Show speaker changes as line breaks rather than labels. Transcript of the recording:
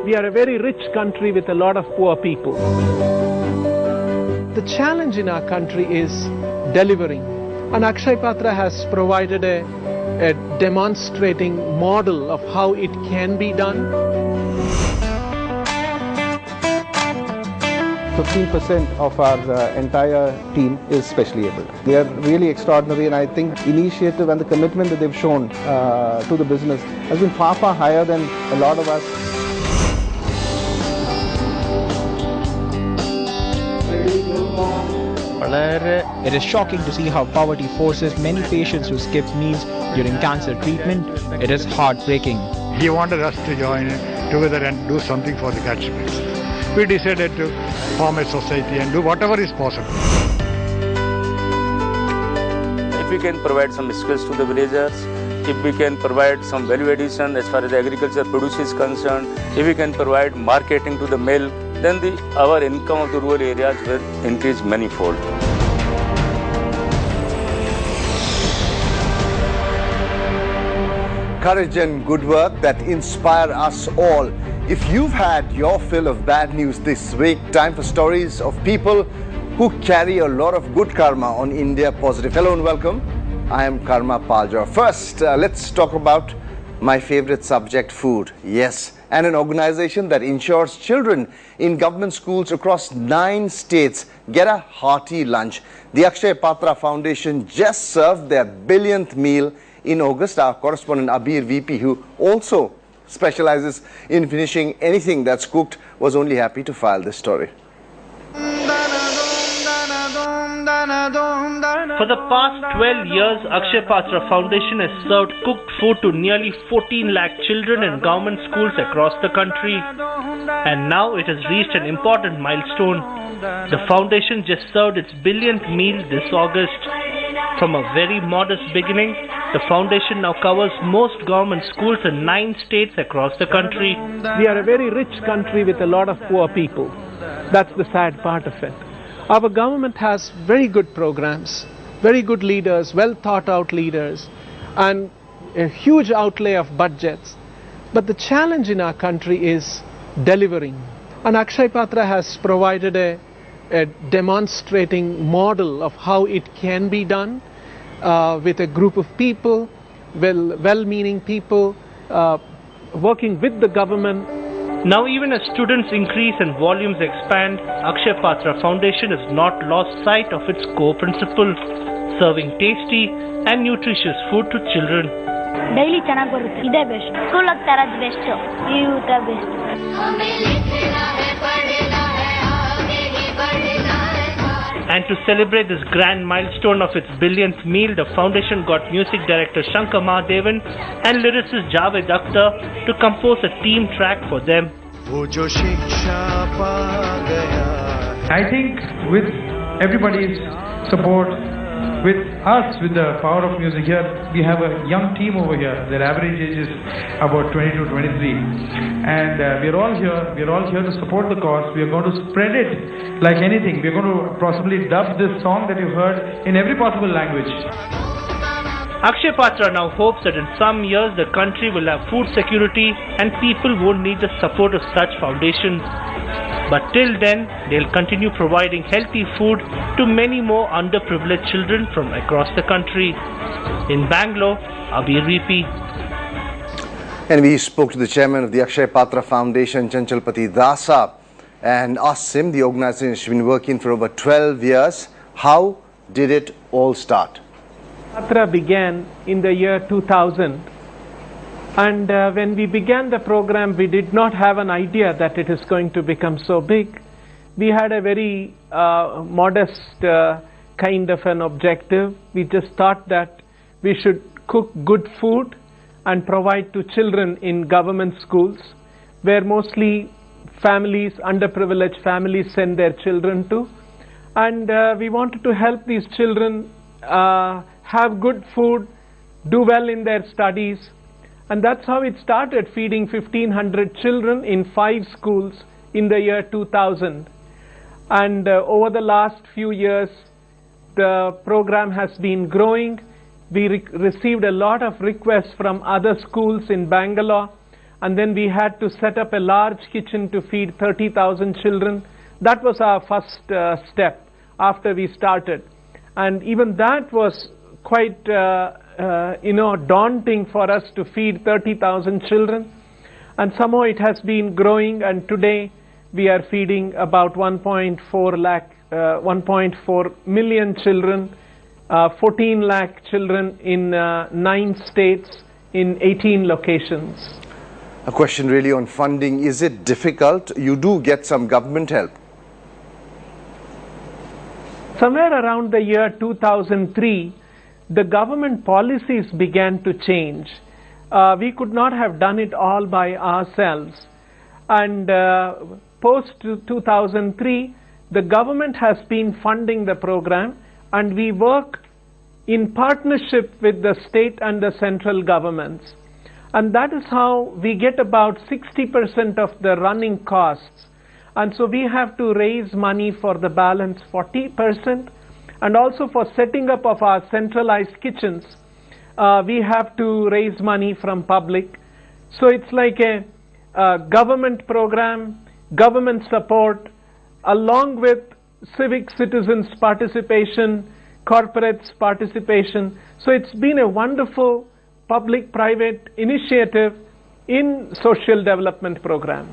We are a very rich country with a lot of poor people. The challenge in our country is delivering. And Akshay Patra has provided a demonstrating model of how it can be done.
15% of our entire team is specially able. They are really extraordinary, and I think initiative and the commitment that they've shown to the business has been far, far higher than a lot of us.
It is shocking to see how poverty forces many patients to skip meals during cancer treatment. It is heartbreaking.
He wanted us to join together and do something for the Kashmiris. We decided to form a society and do whatever is possible.
If we can provide some skills to the villagers, if we can provide some value addition as far as the agriculture produce is concerned, if we can provide marketing to the mill, then our income of the rural areas will increase manifold.
Courage and good work that inspire us all. If you've had your fill of bad news this week, time for stories of people who carry a lot of good karma on India Positive. Hello and welcome. I am Karma Paljar. First, let's talk about my favorite subject, food. Yes, and an organization that ensures children in government schools across 9 states get a hearty lunch. The Akshay Patra Foundation just served their billionth meal in August. Our correspondent Abir VP, who also specializes in finishing anything that's cooked, was only happy to file this story.
For the past 12 years, Akshay Patra Foundation has served cooked food to nearly 14 lakh children in government schools across the country. And now it has reached an important milestone. The foundation just served its billionth meal this August. From a very modest beginning, the foundation now covers most government schools in 9 states across the country.
We are a very rich country with a lot of poor people. That's the sad part of it. Our government has very good programs, very good leaders, well thought out leaders, and a huge outlay of budgets. But the challenge in our country is delivering. And Akshay Patra has provided a demonstrating model of how it can be done with a group of people, well-meaning people, working with the government.
Now even as students increase and volumes expand, Akshay Patra Foundation has not lost sight of its core principle, serving tasty and nutritious food to children.
Daily chana barutte ide best, school tarad best, youth best.
And to celebrate this grand milestone of its billionth meal, the foundation got music director Shankar Mahadevan and lyricist Javed Akhtar to compose a theme track for them.
I think with everybody's support, with us, with the power of music here, we have a young team over here. Their average age is about 22, 23. And we are all here to support the cause. We are going to spread it like anything. We are going to possibly dub this song that you've heard in every possible language.
Akshay Patra now hopes that in some years the country will have food security and people won't need the support of such foundations. But till then, they'll continue providing healthy food to many more underprivileged children from across the country. In Bangalore, Abir VP.
And we spoke to the chairman of the Akshay Patra Foundation, Chanchalpati Dasa, and asked him, the organization has been working for over 12 years. How did it all start?
Patra began in the year 2000. And when we began the program, we did not have an idea that it is going to become so big. We had a very modest kind of an objective. We just thought that we should cook good food and provide to children in government schools, where mostly families, underprivileged families, send their children to. And we wanted to help these children have good food, do well in their studies. And that's how it started, feeding 1,500 children in 5 schools in the year 2000. And over the last few years, the program has been growing. We received a lot of requests from other schools in Bangalore, and then we had to set up a large kitchen to feed 30,000 children. That was our first step after we started, and even that was quite daunting for us to feed 30,000 children, and somehow it has been growing, and today we are feeding about 1.4 million children, 14 lakh children in 9 states in 18 locations.
A question really on funding. Is it difficult? You do get some government help.
Somewhere around the year 2003, the government policies began to change. We could not have done it all by ourselves. And post 2003, the government has been funding the program, and we work in partnership with the state and the central governments. And that is how we get about 60% of the running costs. And so we have to raise money for the balance 40%, and also for setting up of our centralized kitchens, we have to raise money from public. So it's like a government program, government support, along with civic citizens' participation, corporates' participation. So it's been a wonderful public-private initiative in social development program.